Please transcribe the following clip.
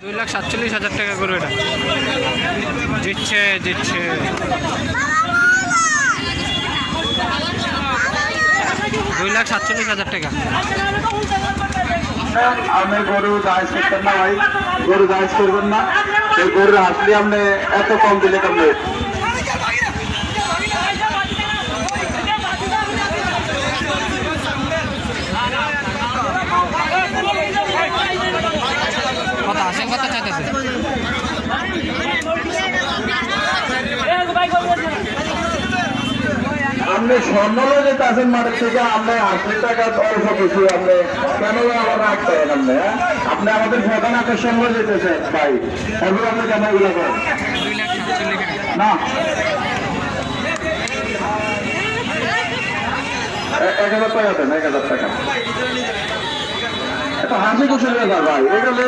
2,47,000 টাকা করে এটা দিচ্ছে 2,47,000 টাকা। আপনি গরু দাস করতেন না ভাই, গরু দাস করবেন না। এই গরু আসলে আপনি এত কম দিলে কেমন? কথা আসেন, কথা চাইতেছে। আপনি স্বর্ণ যেতে আছেন মাঠের থেকে, আপনি 80 টাকা অল্প কিছু আপনি কেন আবার রাগ করেন? আপনি আমাদের প্রধান আকর্ষণ হয়ে যেতেছেন ভাই, এরপর আপনি কেন এগুলো করেন না? 1,000 টাকা দেন, 1,000 টাকা। এটা হাসি খুশির ব্যাপার ভাই, এগুলো